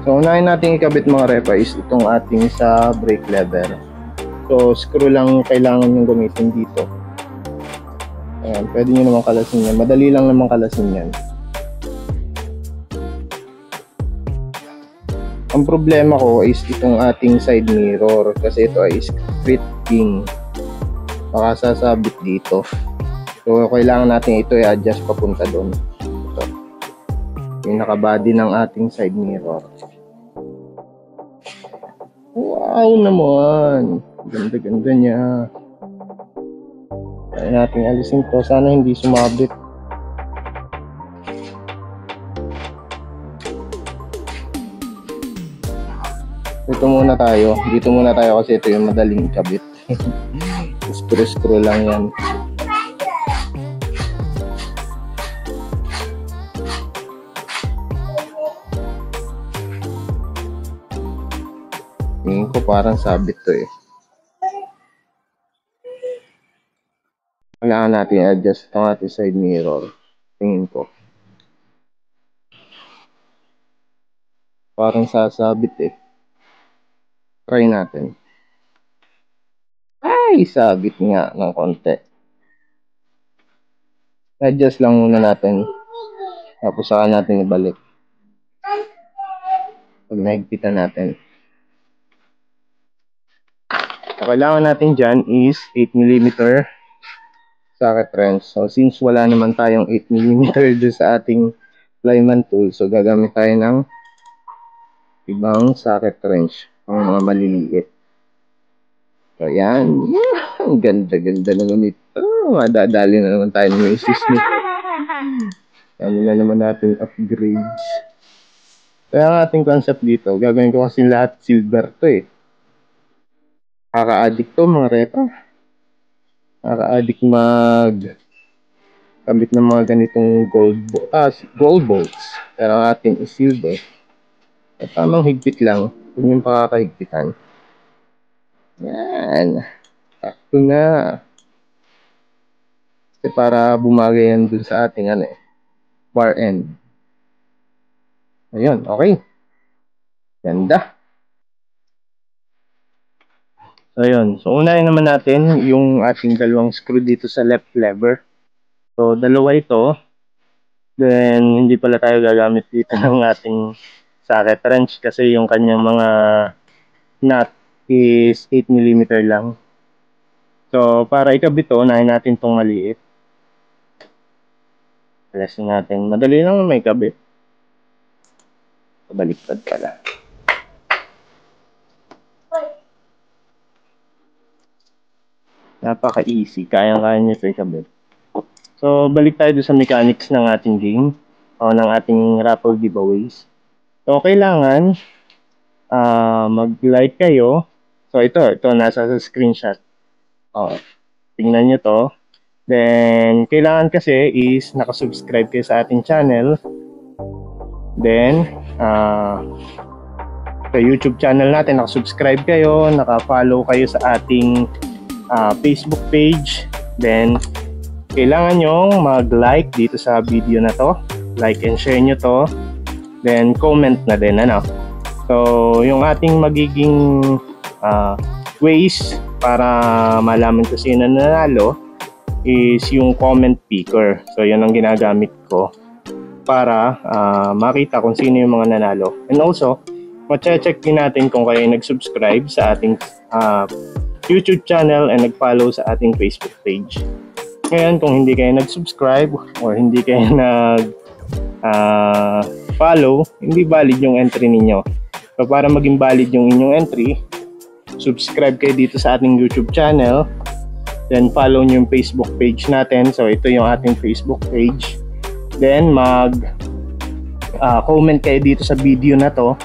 So, unahin natin ikabit mga repa is itong ating sa brake lever. So, screw lang kailangan yung gamitin dito. Ayan, pwede nyo naman kalasin yan. Madali lang naman kalasin yan. Ang problema ko is itong ating side mirror kasi ito ay split king. Baka sasabit dito. So, kailangan natin ito i-adjust papunta doon. Ito. Yung nakabody ng ating side mirror. Wow naman! Ganda-ganda niya. Kaya natin alisin to. Sana hindi sumabit. Ito muna tayo. Dito muna tayo kasi ito yung madaling ikabit. Screw lang yan. Tingin ko parang sabit to eh. Kailangan natin i-adjust itong ating side mirror. Tingin ko. Parang sasabit eh. Try natin. Ay, sabit nga ng konti. Adjust lang muna natin. Tapos saka natin ibalik. Pag nahigpitan natin. Ang kailangan natin dyan is 8mm socket wrench. So, since wala naman tayong 8mm doon sa ating flyman tool, so gagamit tayo ng ibang socket wrench. Ang mga maliliit. So, yan. Ang ganda-ganda naman ito. Madadali na naman tayo ng misis ni. Ano na naman natin upgrades. Kaya ang ating concept dito, gagawin ko kasi lahat silver to eh. Kaka-addict to mga repa. Kaka-addict kabit ng mga ganitong gold bolts. Pero ang ating is silver. At tamang higpit lang. Kung yung pakakahigpitan. Yan. Sakto na. Kasi para bumagay yan dun sa ating bar end. Ayun, okay. Ganda. Ayun. So, unahin naman natin yung ating dalawang screw dito sa left lever. So, dalawa ito. Then, hindi pala tayo gagamit dito ng ating socket wrench kasi yung kanyang mga nut is 8mm lang. So, para ikabit ito, unahin natin itong maliit. Alasin natin. Madali lang may kabit. Baliktad pala. Napaka-easy. Kayang-kaya nyo ito ikabit. So, balik tayo sa mechanics ng ating game o ng ating raffle giveaways. So, kailangan mag-like kayo. So, ito nasa sa screenshot. Tingnan nyo to. Then, kailangan kasi is nakasubscribe kayo sa ating channel. Then, sa YouTube channel natin, nakasubscribe kayo, naka-follow kayo sa ating Facebook page. Then, kailangan nyong mag-like dito sa video na to. Like and share nyo to. Then, comment na din, So, yung ating magiging ways para malaman ko sino nanalo is yung comment picker. So, yun ang ginagamit ko para makita kung sino yung mga nanalo. And also, ma-check din natin kung kayo nag-subscribe sa ating YouTube channel and nag-follow sa ating Facebook page. Ngayon, kung hindi kayo nag-subscribe or hindi kayo nag-follow, hindi valid yung entry ninyo. So, para maging valid yung inyong entry, subscribe kayo dito sa ating YouTube channel. Then, follow nyo yung Facebook page natin. So, ito yung ating Facebook page. Then, comment kayo dito sa video na to.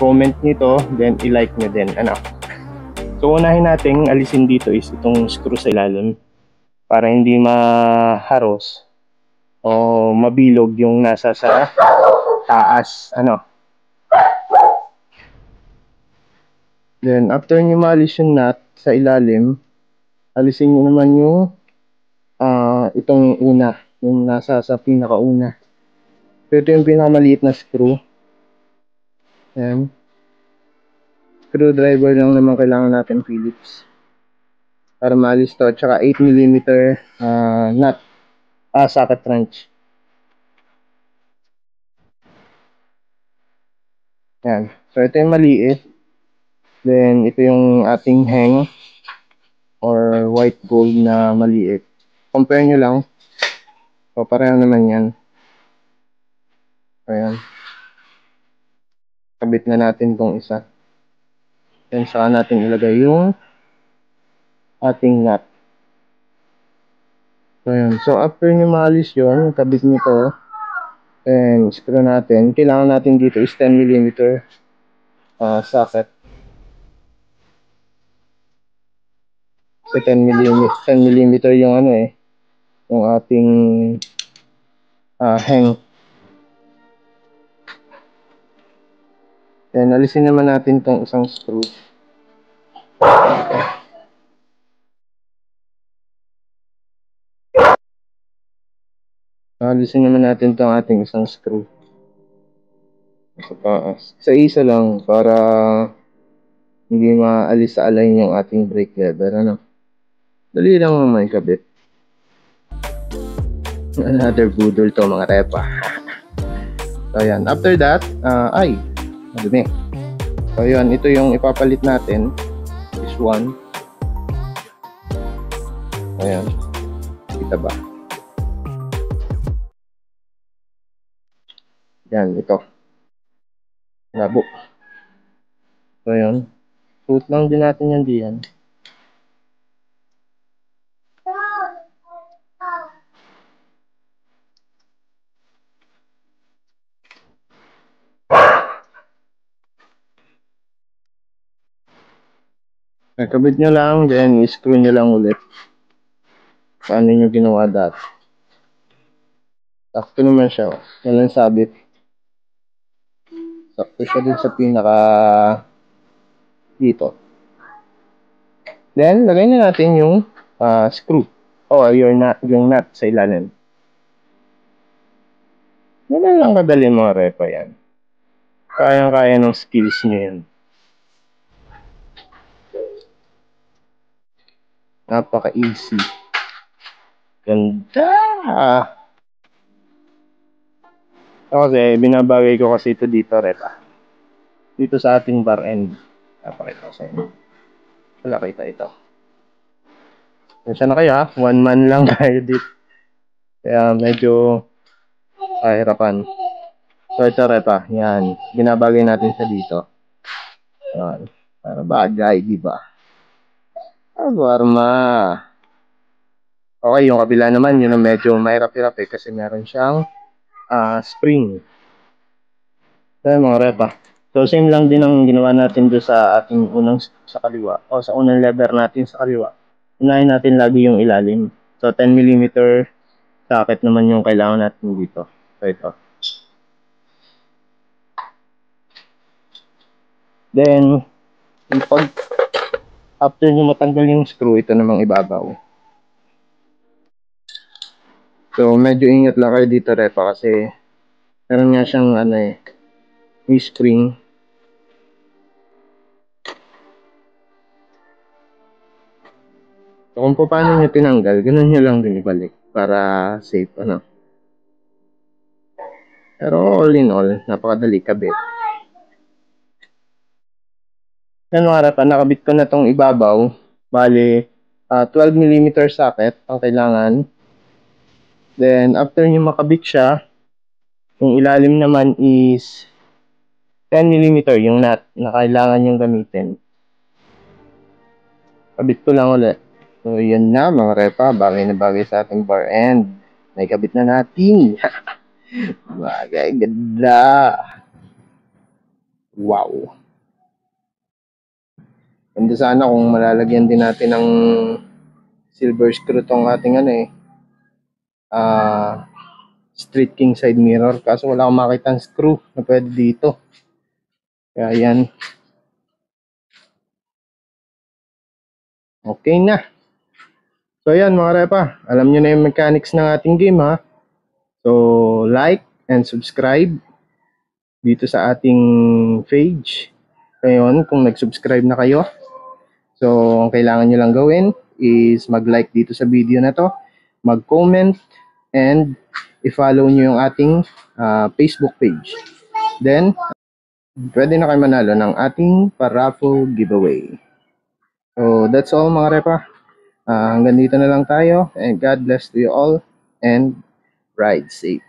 Comment nyo to, then i-like nyo din. So, unahin natin alisin dito is itong screw sa ilalim para hindi maharos o mabilog yung nasa sa taas. Then, after nyo maalis yung nut sa ilalim, alisin nyo naman yung itong una, yung nasa sa pinakauna. So, ito yung pinakamaliit na screw. Ayan. Screwdriver lang naman kailangan natin, Phillips. Para maalis to. Tsaka 8mm nut. Socket wrench. Ayan. So, ito yung maliit. Then, ito yung ating hang or white gold na maliit. Compare nyo lang. So, pareho naman yan. Ayan. Kabit na natin tong isa. Then, saka natin ilagay yung ating nut. So, ayan. So, after nyo maalis yun, kabit nyo to. And, screw natin. Kailangan natin dito is 10mm socket. So, 10mm yung ano yung ating hang. Then, alisin naman natin tong isang screw. Alisin naman natin tong ating isang screw. Sa taas. Isa-isa lang para hindi maalis sa align yung ating brake lever. Ano? Dali lang naman kabit. Another budol to mga repa. So, ayan. After that, madumi. So, yun. Ito yung ipapalit natin. This one. Ayan. Kita ba? Yan, ito. Labo. So, yun. Suit lang din natin yan diyan. Kabit nyo lang, then i-screw nyo lang ulit. Paano nyo ginawa dati. Sakto naman siya. Walang sabit. Sakto siya din sa pinaka dito. Then, lagay na natin yung screw. Yung nut sa ilalim. Yan lang kadali mga repa yan. Kayang-kaya ng skills nyo yan. Napaka-easy. Ganda! Kasi, binabagay ko kasi ito dito, repa. Dito sa ating bar end. Napakita ko sa inyo. Wala kita ito. Kasi na kayo 1 man lang tayo dito. Kaya medyo kahirapan. So ito repa, yan. Binabagay natin sa dito. Yan. Para bagay, di ba? Warma. Okay, yung kabila naman, yun ang medyo mahirap-hirap kasi meron siyang spring. So mga repa. So same lang din ang ginawa natin doon sa ating unang sa kaliwa o sa unang lever natin sa kaliwa. Unahin natin lagi yung ilalim. So 10mm socket naman yung kailangan natin dito. So ito. Then after nyo matanggal yung screw, ito namang ibabaw. So medyo ingat lang kayo dito repa kasi meron nga siyang may spring. So kung paano nyo tinanggal, ganun nyo lang din ibalik para safe Pero all in all, napakadali kabit. Yan mga repa, nakabit ko na tong ibabaw. Bali, 12mm socket ang kailangan. Then after nyo makabit siya, yung ilalim naman is 10mm yung nut na kailangan yung gamitin. Kabit ko lang ulit. So, yun na mga repa. Bagay na bagay sa ating bar end. Naikabit na natin. Bagay, ganda. Wow. Ganda sana kung malalagyan din natin ng silver screw tong ating street king side mirror. Kaso wala akong makita ng screw na pwede dito. Kaya yan. Okay na. So yan mga repa, alam nyo na yung mechanics ng ating game ha. So like and subscribe dito sa ating page. Ngayon, kung nag-subscribe na kayo, so ang kailangan nyo lang gawin is mag-like dito sa video na to, mag-comment, and i-follow nyo yung ating Facebook page. Then, pwede na kayo manalo ng ating paraffle giveaway. So, that's all mga repa. Hanggang dito na lang tayo, and God bless to you all, and ride safe.